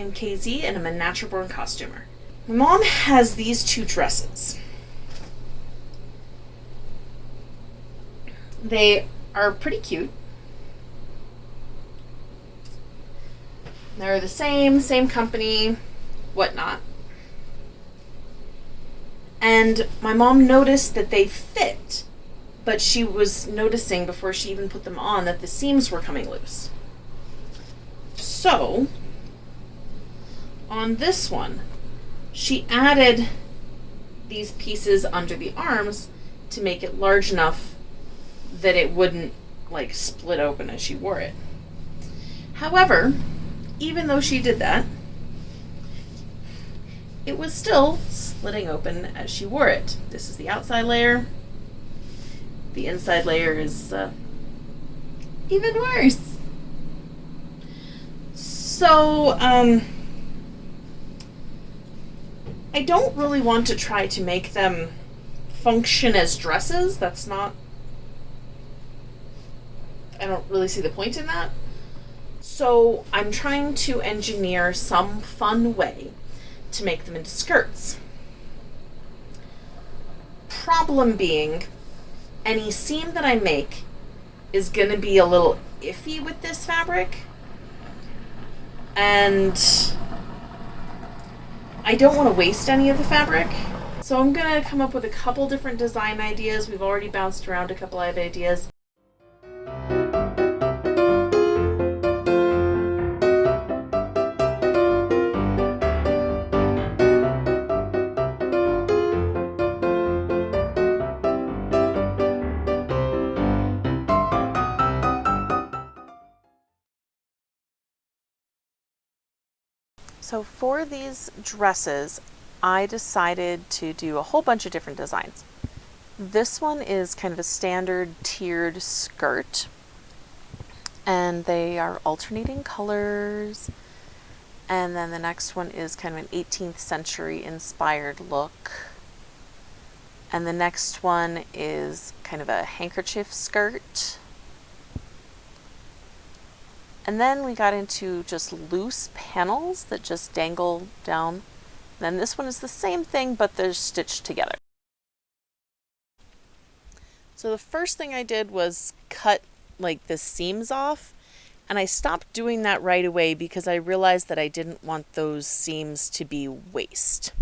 I'm KZ and I'm a natural born costumer. My mom has these two dresses. They are pretty cute. They're the same company, whatnot. And my mom noticed that they fit, but she was noticing before she even put them on that the seams were coming loose. So, on this one, she added these pieces under the arms to make it large enough that it wouldn't like split open as she wore it. However, even though she did that, it was still splitting open as she wore it. This is the outside layer. The inside layer is even worse. So, I don't really want to try to make them function as dresses. I don't really see the point in that. So I'm trying to engineer some fun way to make them into skirts. Problem being, any seam that I make is going to be a little iffy with this fabric. And I don't want to waste any of the fabric. So I'm going to come up with a couple different design ideas. We've already bounced around a couple of ideas. So for these dresses, I decided to do a whole bunch of different designs. This one is kind of a standard tiered skirt, and they are alternating colors. And then the next one is kind of an 18th century inspired look. And the next one is kind of a handkerchief skirt. And then we got into just loose panels that just dangle down. And then this one is the same thing, but they're stitched together. So the first thing I did was cut like the seams off. And I stopped doing that right away because I realized that I didn't want those seams to be waste.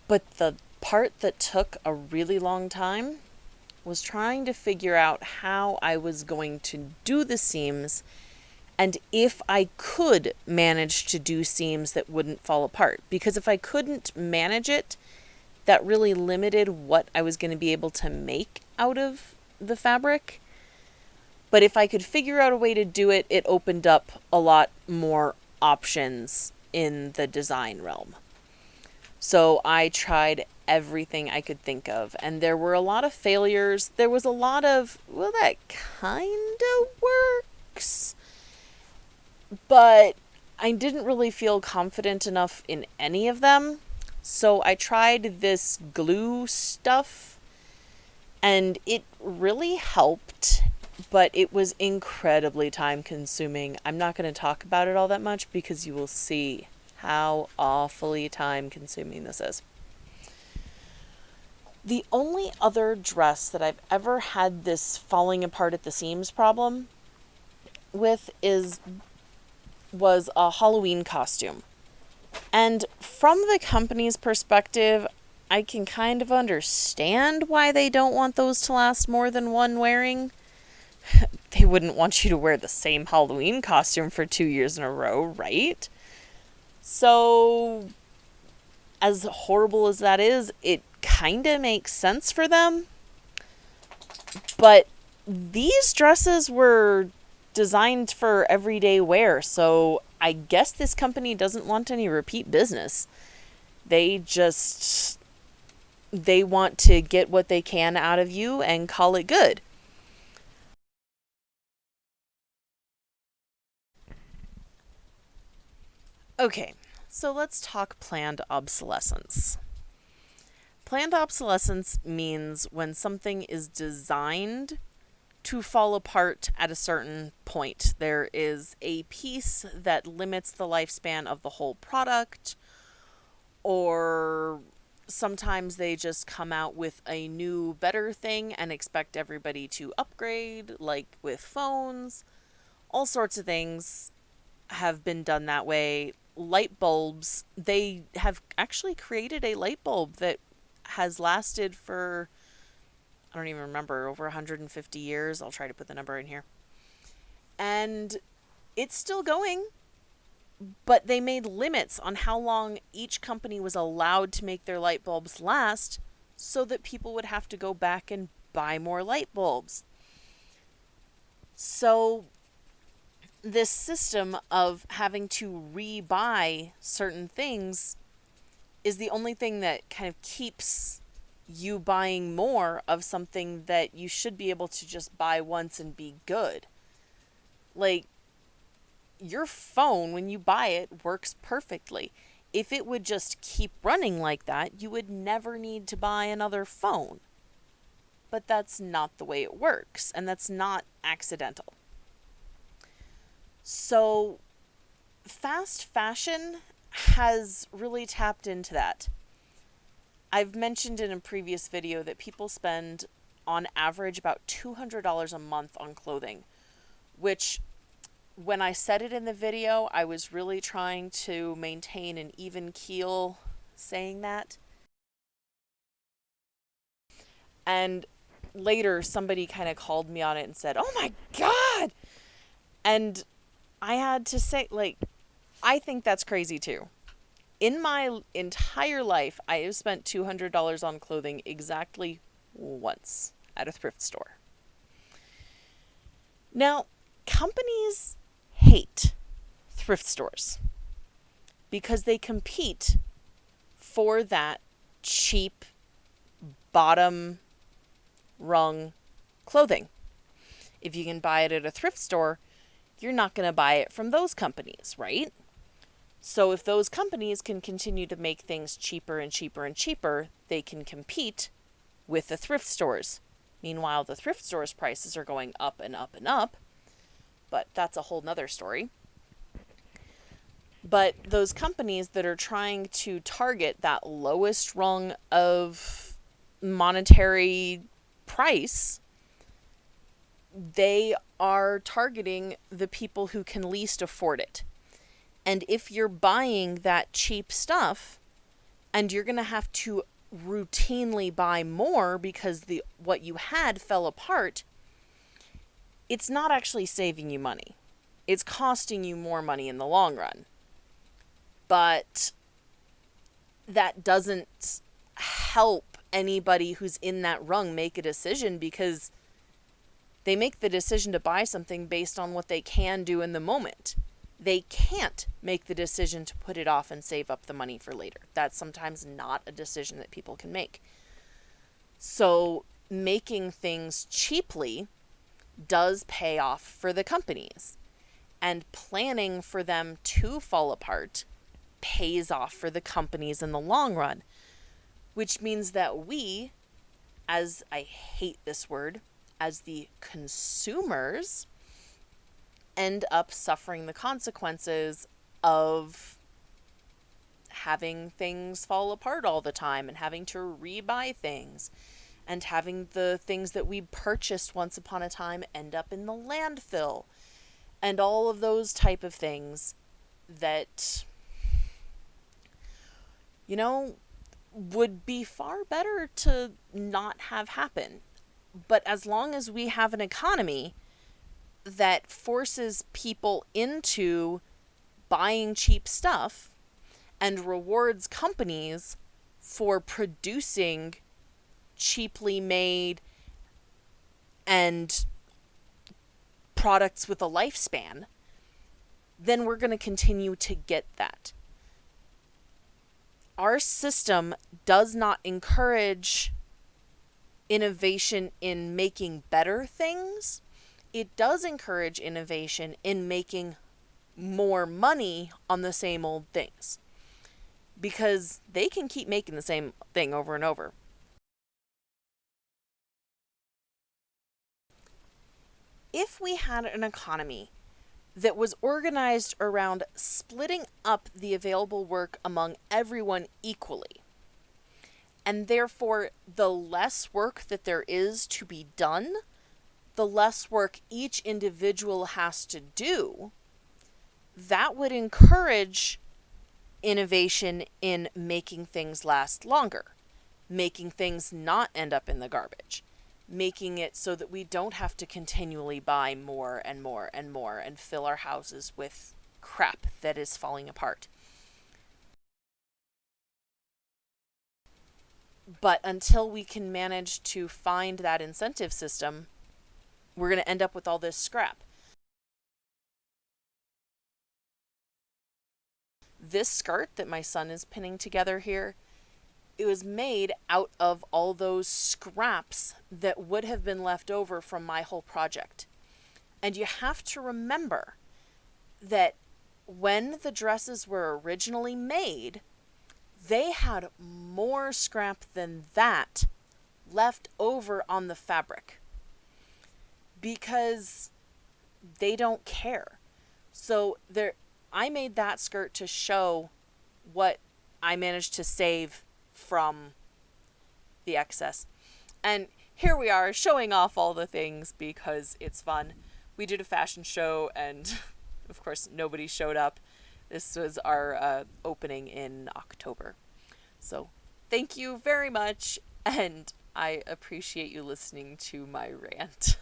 But the part that took a really long time was trying to figure out how I was going to do the seams and if I could manage to do seams that wouldn't fall apart. Because if I couldn't manage it, that really limited what I was going to be able to make out of the fabric. But if I could figure out a way to do it, it opened up a lot more options in the design realm. So I tried everything I could think of, and there were a lot of failures. There was a lot of, well, that kind of works, but I didn't really feel confident enough in any of them. So I tried this glue stuff, and it really helped, but it was incredibly time consuming. I'm not going to talk about it all that much because you will see how awfully time consuming this is. The only other dress that I've ever had this falling apart at the seams problem with was a Halloween costume. And from the company's perspective, I can kind of understand why they don't want those to last more than one wearing. They wouldn't want you to wear the same Halloween costume for 2 years in a row, right? So, as horrible as that is, it kind of makes sense for them. But these dresses were designed for everyday wear, so I guess this company doesn't want any repeat business. They want to get what they can out of you and call it good. Okay, so let's talk planned obsolescence. Planned obsolescence means when something is designed to fall apart at a certain point. There is a piece that limits the lifespan of the whole product, or sometimes they just come out with a new, better thing and expect everybody to upgrade, like with phones. All sorts of things have been done that way. Light bulbs, they have actually created a light bulb that has lasted for, I don't even remember, over 150 years. I'll try to put the number in here. And it's still going, but they made limits on how long each company was allowed to make their light bulbs last so that people would have to go back and buy more light bulbs. So this system of having to rebuy certain things is the only thing that kind of keeps you buying more of something that you should be able to just buy once and be good. Like, your phone, when you buy it, works perfectly. If it would just keep running like that, you would never need to buy another phone. But that's not the way it works, and that's not accidental. So, fast fashion has really tapped into that. I've mentioned in a previous video that people spend on average about $200 a month on clothing, which, when I said it in the video, I was really trying to maintain an even keel saying that. And later somebody kind of called me on it and said, "Oh my God!" And I had to say, like, I think that's crazy too. In my entire life, I have spent $200 on clothing exactly once at a thrift store. Now, companies hate thrift stores because they compete for that cheap bottom rung clothing. If you can buy it at a thrift store, you're not going to buy it from those companies, right? So if those companies can continue to make things cheaper and cheaper and cheaper, they can compete with the thrift stores. Meanwhile, the thrift stores' prices are going up and up and up, but that's a whole nother story. But those companies that are trying to target that lowest rung of monetary price, they are targeting the people who can least afford it. And if you're buying that cheap stuff and you're going to have to routinely buy more because what you had fell apart, it's not actually saving you money. It's costing you more money in the long run. But that doesn't help anybody who's in that rung make a decision, because they make the decision to buy something based on what they can do in the moment. They can't make the decision to put it off and save up the money for later. That's sometimes not a decision that people can make. So making things cheaply does pay off for the companies. And planning for them to fall apart pays off for the companies in the long run. Which means that we, as I hate this word, as the consumers, end up suffering the consequences of having things fall apart all the time and having to rebuy things and having the things that we purchased once upon a time end up in the landfill and all of those type of things that, would be far better to not have happen. But as long as we have an economy that forces people into buying cheap stuff and rewards companies for producing cheaply made and products with a lifespan, then we're going to continue to get that. Our system does not encourage innovation in making better things. It does encourage innovation in making more money on the same old things, because they can keep making the same thing over and over. if we had an economy that was organized around splitting up the available work among everyone equally, and therefore the less work that there is to be done, the less work each individual has to do, that would encourage innovation in making things last longer, making things not end up in the garbage, making it so that we don't have to continually buy more and more and more and fill our houses with crap that is falling apart. But until we can manage to find that incentive system, we're going to end up with all this scrap. This skirt that my son is pinning together here, it was made out of all those scraps that would have been left over from my whole project. And you have to remember that when the dresses were originally made, they had more scrap than that left over on the fabric because they don't care. So I made that skirt to show what I managed to save from the excess. And here we are showing off all the things because it's fun. We did a fashion show and of course nobody showed up. This was our opening in October. So thank you very much, and I appreciate you listening to my rant.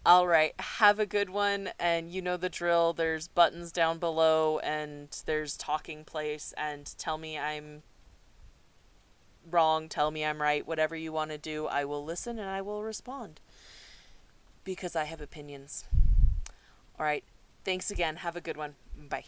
All right, have a good one, and you know the drill. There's buttons down below, and there's talking place, and tell me I'm wrong, tell me I'm right, whatever you want to do, I will listen and I will respond because I have opinions. All right, thanks again. Have a good one. Bye.